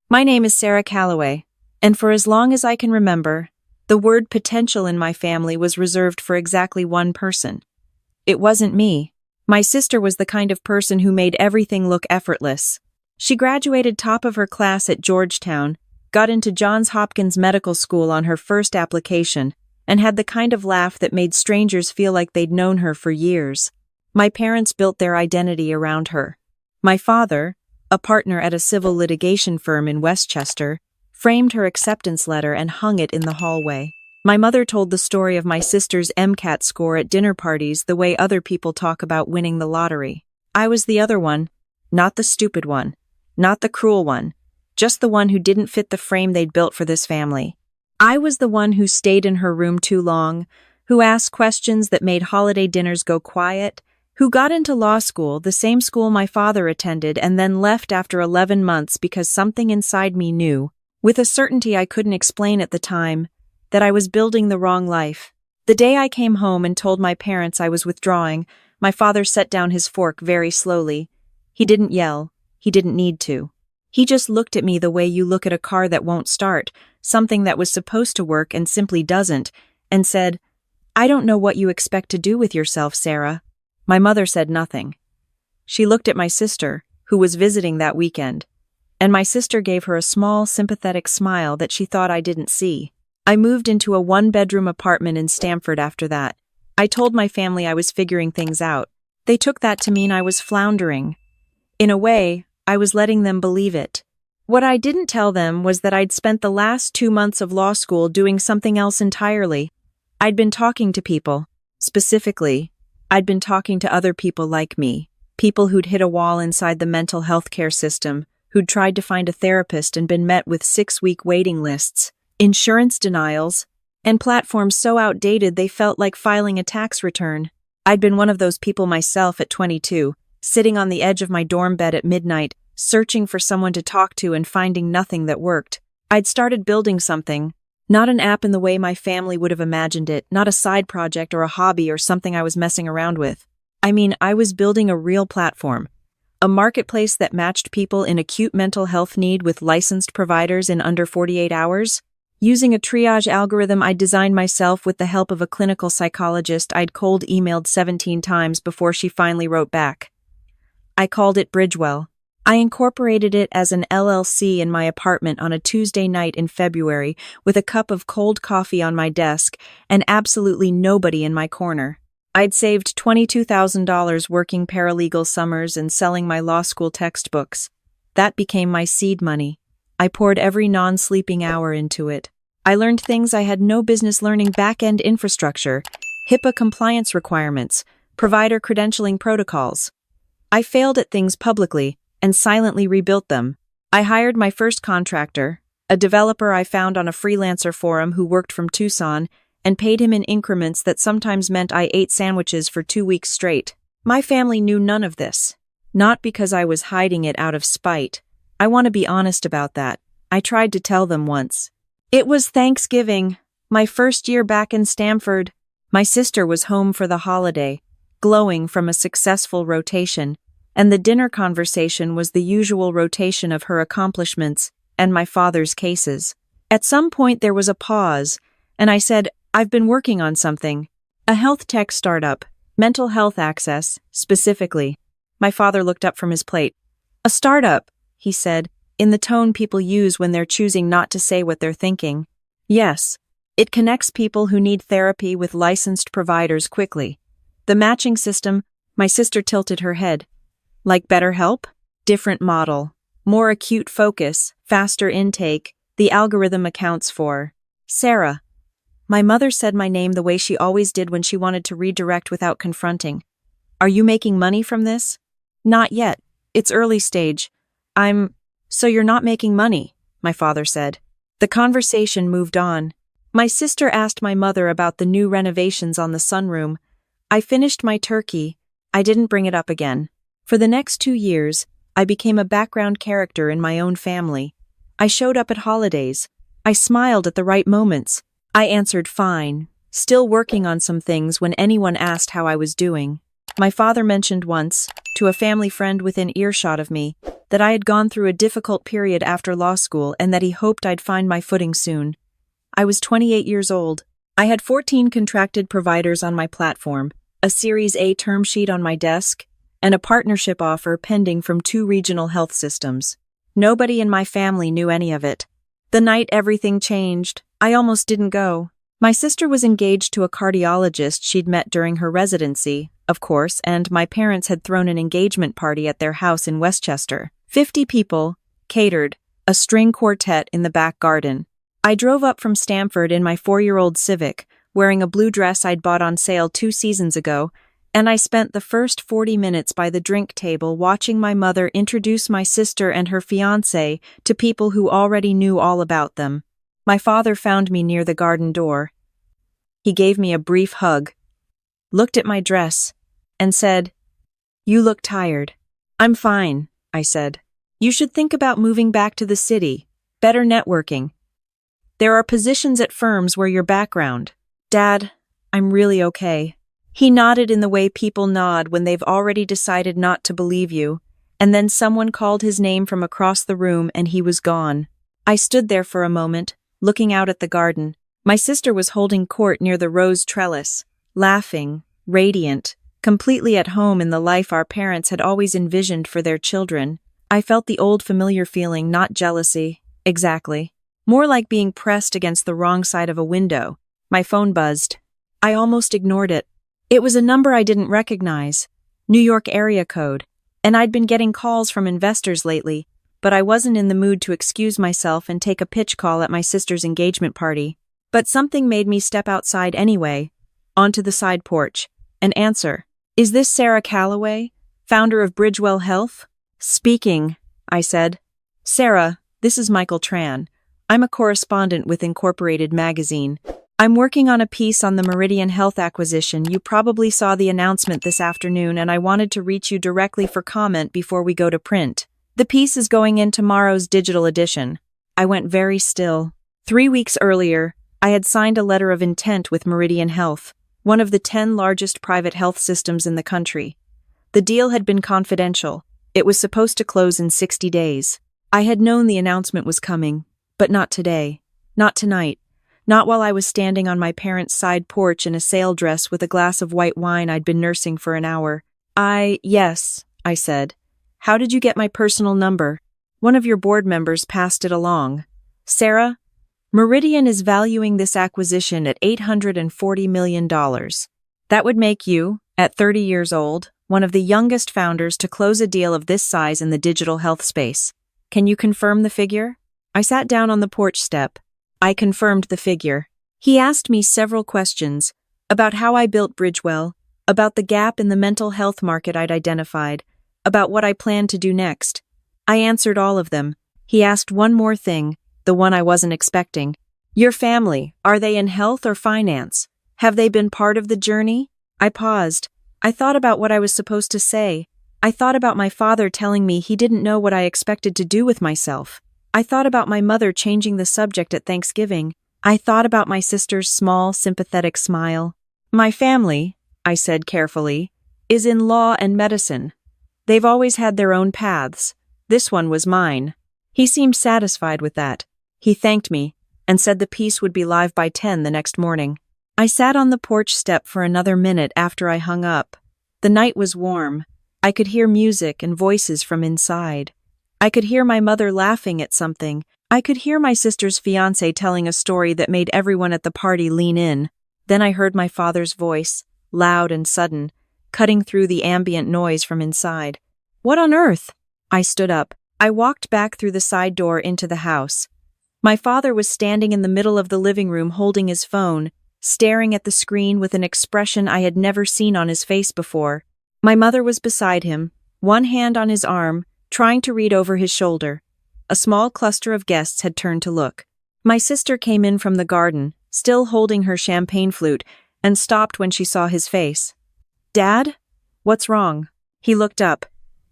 My name is Sarah Calloway, and for as long as I can remember, the word potential in my family was reserved for exactly one person. It wasn't me. My sister was the kind of person who made everything look effortless. She graduated top of her class at Georgetown, got into Johns Hopkins Medical School on her first application, and had the kind of laugh that made strangers feel like they'd known her for years. My parents built their identity around her. My father, a partner at a civil litigation firm in Westchester, framed her acceptance letter and hung it in the hallway. My mother told the story of my sister's MCAT score at dinner parties the way other people talk about winning the lottery. I was the other one, not the stupid one, not the cruel one, just the one who didn't fit the frame they'd built for this family. I was the one who stayed in her room too long, who asked questions that made holiday dinners go quiet, who got into law school, the same school my father attended, and then left after 11 months because something inside me knew, with a certainty I couldn't explain at the time, that I was building the wrong life. The day I came home and told my parents I was withdrawing, my father set down his fork very slowly. He didn't yell. He didn't need to. He just looked at me the way you look at a car that won't start, something that was supposed to work and simply doesn't, and said, "I don't know what you expect to do with yourself, Sarah." My mother said nothing. She looked at my sister, who was visiting that weekend, and my sister gave her a small, sympathetic smile that she thought I didn't see. I moved into a one-bedroom apartment in Stamford after that. I told my family I was figuring things out. They took that to mean I was floundering. In a way, I was letting them believe it. What I didn't tell them was that I'd spent the last 2 months of law school doing something else entirely. I'd been talking to people. Specifically, I'd been talking to other people like me, people who'd hit a wall inside the mental health care system, who'd tried to find a therapist and been met with 6-week waiting lists, insurance denials, and platforms so outdated they felt like filing a tax return. I'd been one of those people myself at 22, sitting on the edge of my dorm bed at midnight, searching for someone to talk to and finding nothing that worked. I'd started building something, not an app in the way my family would have imagined it, not a side project or a hobby or something I was messing around with. I was building a real platform, a marketplace that matched people in acute mental health need with licensed providers in under 48 hours. Using a triage algorithm I'd designed myself with the help of a clinical psychologist I'd cold emailed 17 times before she finally wrote back. I called it Bridgewell. I incorporated it as an LLC in my apartment on a Tuesday night in February with a cup of cold coffee on my desk and absolutely nobody in my corner. I'd saved $22,000 working paralegal summers and selling my law school textbooks. That became my seed money. I poured every non-sleeping hour into it. I learned things I had no business learning: back-end infrastructure, HIPAA compliance requirements, provider credentialing protocols. I failed at things publicly and silently rebuilt them. I hired my first contractor, a developer I found on a freelancer forum who worked from Tucson, and paid him in increments that sometimes meant I ate sandwiches for 2 weeks straight. My family knew none of this. Not because I was hiding it out of spite. I want to be honest about that. I tried to tell them once. It was Thanksgiving, my first year back in Stamford. My sister was home for the holiday, glowing from a successful rotation, and the dinner conversation was the usual rotation of her accomplishments and my father's cases. At some point there was a pause, and I said, "I've been working on something. A health tech startup, mental health access, specifically." My father looked up from his plate. "A startup," he said, in the tone people use when they're choosing not to say what they're thinking. "Yes, it connects people who need therapy with licensed providers quickly. The matching system," my sister tilted her head. "Like BetterHelp? Different model. More acute focus, faster intake. The algorithm accounts for." "Sarah." My mother said my name the way she always did when she wanted to redirect without confronting. "Are you making money from this?" "Not yet. It's early stage. So you're not making money," my father said. The conversation moved on. My sister asked my mother about the new renovations on the sunroom. I finished my turkey. I didn't bring it up again. For the next 2 years, I became a background character in my own family. I showed up at holidays. I smiled at the right moments. I answered fine, still working on some things when anyone asked how I was doing. My father mentioned once, to a family friend within earshot of me, that I had gone through a difficult period after law school and that he hoped I'd find my footing soon. I was 28 years old. I had 14 contracted providers on my platform, a Series A term sheet on my desk, and a partnership offer pending from 2 regional health systems. Nobody in my family knew any of it. The night everything changed, I almost didn't go. My sister was engaged to a cardiologist she'd met during her residency, of course, and my parents had thrown an engagement party at their house in Westchester. 50 people, catered, a string quartet in the back garden. I drove up from Stamford in my 4-year-old Civic, wearing a blue dress I'd bought on sale 2 seasons ago, and I spent the first 40 minutes by the drink table watching my mother introduce my sister and her fiancé to people who already knew all about them. My father found me near the garden door. He gave me a brief hug, looked at my dress, and said, "You look tired." "I'm fine," I said. "You should think about moving back to the city. Better networking. There are positions at firms where your background." "Dad, I'm really okay." He nodded in the way people nod when they've already decided not to believe you, and then someone called his name from across the room and he was gone. I stood there for a moment, looking out at the garden. My sister was holding court near the rose trellis, laughing, radiant, completely at home in the life our parents had always envisioned for their children. I felt the old familiar feeling, not jealousy, exactly. More like being pressed against the wrong side of a window. My phone buzzed. I almost ignored it. It was a number I didn't recognize, New York area code, and I'd been getting calls from investors lately, but I wasn't in the mood to excuse myself and take a pitch call at my sister's engagement party. But something made me step outside anyway, onto the side porch, and answer. "Is this Sarah Calloway, founder of Bridgewell Health?" "Speaking," I said. "Sarah, this is Michael Tran. I'm a correspondent with Incorporated magazine. I'm working on a piece on the Meridian Health acquisition. You probably saw the announcement this afternoon, and I wanted to reach you directly for comment before we go to print. The piece is going in tomorrow's digital edition." I went very still. 3 weeks earlier, I had signed a letter of intent with Meridian Health, one of the 10 largest private health systems in the country. The deal had been confidential. It was supposed to close in 60 days. I had known the announcement was coming, but not today. Not tonight. Not while I was standing on my parents' side porch in a sail dress with a glass of white wine I'd been nursing for an hour. Yes, I said. "How did you get my personal number?" "One of your board members passed it along." "Sarah, Meridian is valuing this acquisition at $840 million. That would make you, at 30 years old, one of the youngest founders to close a deal of this size in the digital health space. Can you confirm the figure?" I sat down on the porch step. I confirmed the figure. He asked me several questions about how I built Bridgewell, about the gap in the mental health market I'd identified, about what I planned to do next. I answered all of them. He asked one more thing, the one I wasn't expecting. "Your family, are they in health or finance? Have they been part of the journey?" I paused. I thought about what I was supposed to say. I thought about my father telling me he didn't know what I expected to do with myself. I thought about my mother changing the subject at Thanksgiving. I thought about my sister's small, sympathetic smile. "My family," I said carefully, "is in law and medicine. They've always had their own paths. This one was mine." He seemed satisfied with that. He thanked me and said the piece would be live by 10 the next morning. I sat on the porch step for another minute after I hung up. The night was warm. I could hear music and voices from inside. I could hear my mother laughing at something. I could hear my sister's fiancé telling a story that made everyone at the party lean in. Then I heard my father's voice, loud and sudden, cutting through the ambient noise from inside. "What on earth?" I stood up. I walked back through the side door into the house. My father was standing in the middle of the living room holding his phone, staring at the screen with an expression I had never seen on his face before. My mother was beside him, one hand on his arm, trying to read over his shoulder. A small cluster of guests had turned to look. My sister came in from the garden, still holding her champagne flute, and stopped when she saw his face. "Dad? What's wrong?" He looked up.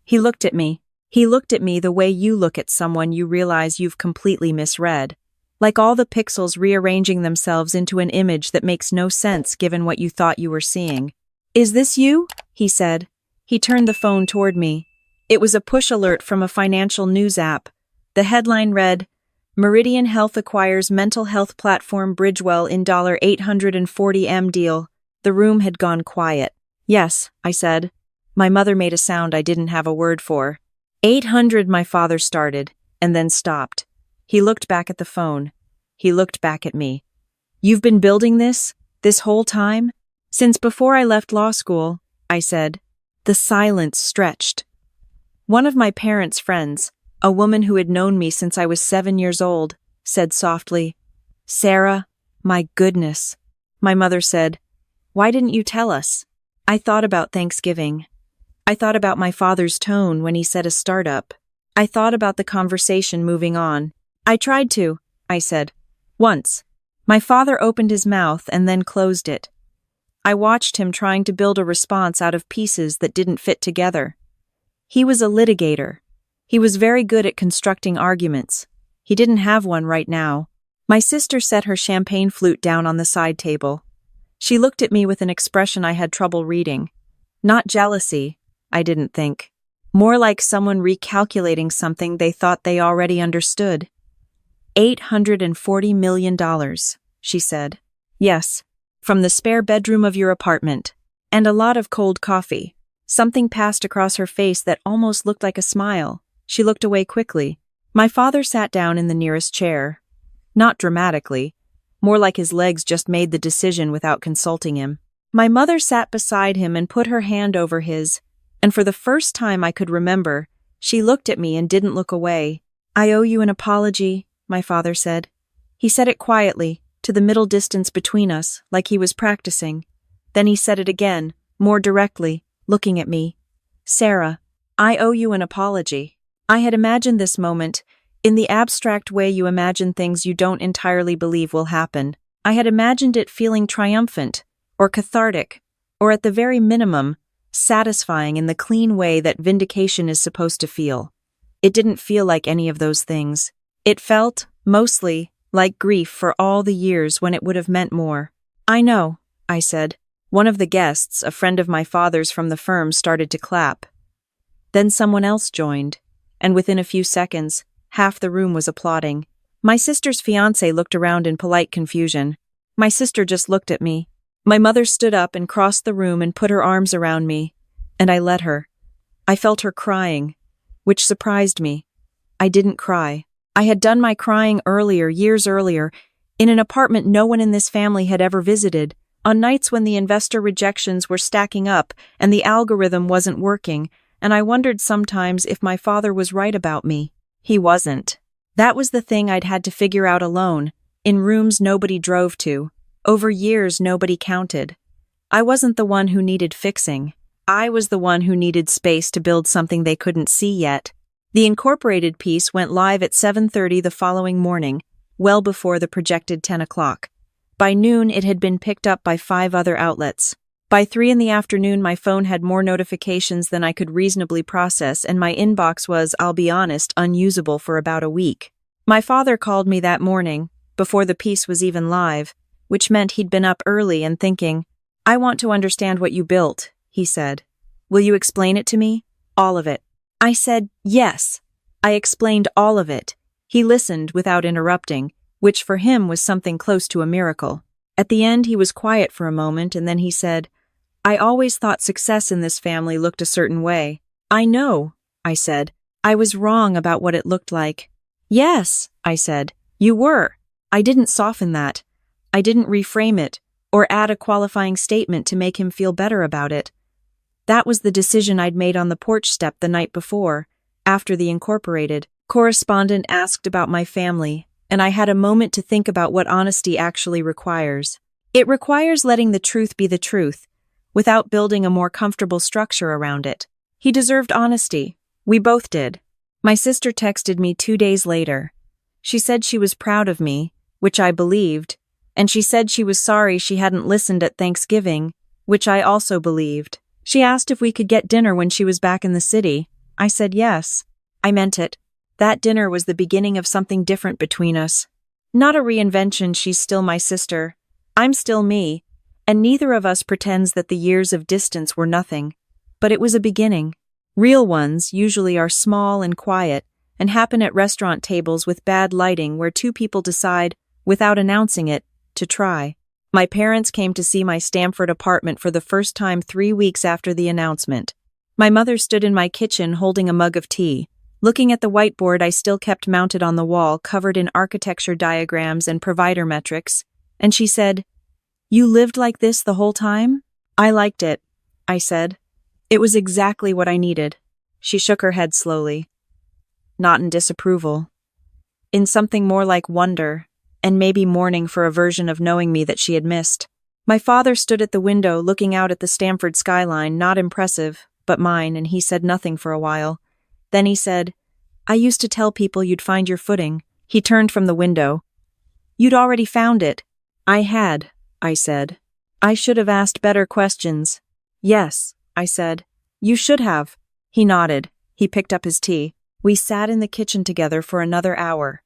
He looked at me. He looked at me the way you look at someone you realize you've completely misread. Like all the pixels rearranging themselves into an image that makes no sense given what you thought you were seeing. "Is this you?" he said. He turned the phone toward me. It was a push alert from a financial news app. The headline read, "Meridian Health acquires mental health platform Bridgewell in $840M deal." The room had gone quiet. "Yes," I said. My mother made a sound I didn't have a word for. 800, my father started, and then stopped. He looked back at the phone. He looked back at me. "You've been building this whole time?" "Since before I left law school," I said. The silence stretched. One of my parents' friends, a woman who had known me since I was 7 years old, said softly, "Sarah, my goodness." My mother said, "Why didn't you tell us?" I thought about Thanksgiving. I thought about my father's tone when he said a startup. I thought about the conversation moving on. "I tried to," I said. "Once." My father opened his mouth and then closed it. I watched him trying to build a response out of pieces that didn't fit together. He was a litigator. He was very good at constructing arguments. He didn't have one right now. My sister set her champagne flute down on the side table. She looked at me with an expression I had trouble reading. Not jealousy, I didn't think. More like someone recalculating something they thought they already understood. $840 million, she said. "Yes, from the spare bedroom of your apartment. And a lot of cold coffee." Something passed across her face that almost looked like a smile. She looked away quickly. My father sat down in the nearest chair. Not dramatically. More like his legs just made the decision without consulting him. My mother sat beside him and put her hand over his, and for the first time I could remember, she looked at me and didn't look away. "I owe you an apology," my father said. He said it quietly, to the middle distance between us, like he was practicing. Then he said it again, more directly, looking at me. "Sarah, I owe you an apology." I had imagined this moment, in the abstract way you imagine things you don't entirely believe will happen. I had imagined it feeling triumphant, or cathartic, or at the very minimum, satisfying in the clean way that vindication is supposed to feel. It didn't feel like any of those things. It felt, mostly, like grief for all the years when it would have meant more. "I know," I said. One of the guests, a friend of my father's from the firm, started to clap. Then someone else joined, and within a few seconds, half the room was applauding. My sister's fiancé looked around in polite confusion. My sister just looked at me. My mother stood up and crossed the room and put her arms around me, and I let her. I felt her crying, which surprised me. I didn't cry. I had done my crying earlier, years earlier, in an apartment no one in this family had ever visited, on nights when the investor rejections were stacking up and the algorithm wasn't working, and I wondered sometimes if my father was right about me. He wasn't. That was the thing I'd had to figure out alone, in rooms nobody drove to, over years nobody counted. I wasn't the one who needed fixing. I was the one who needed space to build something they couldn't see yet. The incorporated piece went live at 7:30 the following morning, well before the projected 10 o'clock. By noon, it had been picked up by 5 other outlets. By 3 in the afternoon, my phone had more notifications than I could reasonably process, and my inbox was, I'll be honest, unusable for about a week. My father called me that morning, before the piece was even live, which meant he'd been up early and thinking. "I want to understand what you built," he said. "Will you explain it to me? All of it." I said, yes. I explained all of it. He listened without interrupting, which for him was something close to a miracle. At the end, he was quiet for a moment, and then he said, "I always thought success in this family looked a certain way." "I know," I said. "I was wrong about what it looked like." "Yes," I said, "you were." I didn't soften that. I didn't reframe it, or add a qualifying statement to make him feel better about it. That was the decision I'd made on the porch step the night before, after the incorporated correspondent asked about my family, and I had a moment to think about what honesty actually requires. It requires letting the truth be the truth, without building a more comfortable structure around it. He deserved honesty. We both did. My sister texted me 2 days later. She said she was proud of me, which I believed, and she said she was sorry she hadn't listened at Thanksgiving, which I also believed. She asked if we could get dinner when she was back in the city. I said yes. I meant it. That dinner was the beginning of something different between us. Not a reinvention, she's still my sister. I'm still me. And neither of us pretends that the years of distance were nothing. But it was a beginning. Real ones usually are small and quiet, and happen at restaurant tables with bad lighting where two people decide, without announcing it, to try. My parents came to see my Stamford apartment for the first time 3 weeks after the announcement. My mother stood in my kitchen holding a mug of tea, looking at the whiteboard I still kept mounted on the wall covered in architecture diagrams and provider metrics, and she said, "You lived like this the whole time?" "I liked it," I said. "It was exactly what I needed." She shook her head slowly. Not in disapproval. In something more like wonder, and maybe mourning for a version of knowing me that she had missed. My father stood at the window looking out at the Stamford skyline, not impressive, but mine, and he said nothing for a while. Then he said, "I used to tell people you'd find your footing." He turned from the window. "You'd already found it." "I had," I said. "I should have asked better questions." "Yes," I said. "You should have." He nodded. He picked up his tea. We sat in the kitchen together for another hour.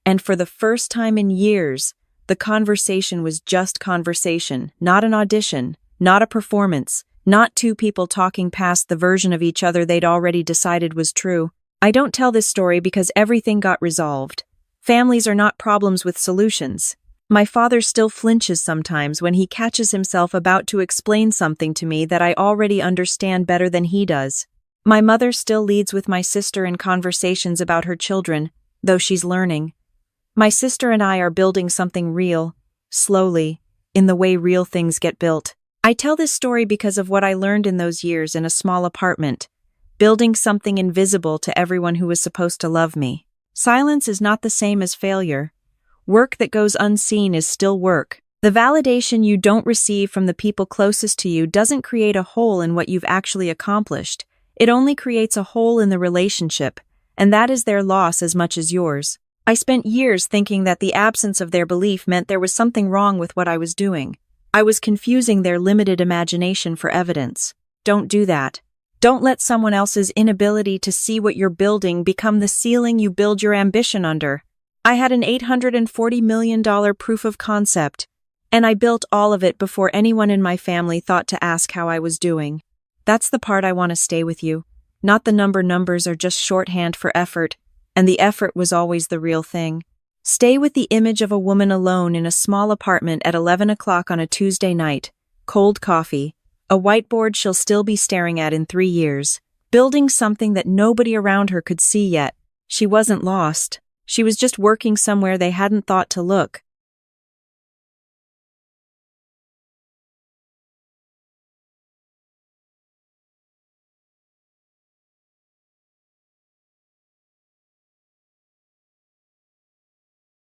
And for the first time in years, the conversation was just conversation, not an audition, not a performance, not two people talking past the version of each other they'd already decided was true. I don't tell this story because everything got resolved. Families are not problems with solutions. My father still flinches sometimes when he catches himself about to explain something to me that I already understand better than he does. My mother still leads with my sister in conversations about her children, though she's learning. My sister and I are building something real, slowly, in the way real things get built. I tell this story because of what I learned in those years in a small apartment, building something invisible to everyone who was supposed to love me. Silence is not the same as failure. Work that goes unseen is still work. The validation you don't receive from the people closest to you doesn't create a hole in what you've actually accomplished. It only creates a hole in the relationship, and that is their loss as much as yours. I spent years thinking that the absence of their belief meant there was something wrong with what I was doing. I was confusing their limited imagination for evidence. Don't do that. Don't let someone else's inability to see what you're building become the ceiling you build your ambition under. I had an $840 million proof of concept, and I built all of it before anyone in my family thought to ask how I was doing. That's the part I want to stay with you. Not the numbers are just shorthand for effort, and the effort was always the real thing. Stay with the image of a woman alone in a small apartment at 11 o'clock on a Tuesday night, cold coffee, a whiteboard she'll still be staring at in 3 years, building something that nobody around her could see yet. She wasn't lost. She was just working somewhere they hadn't thought to look.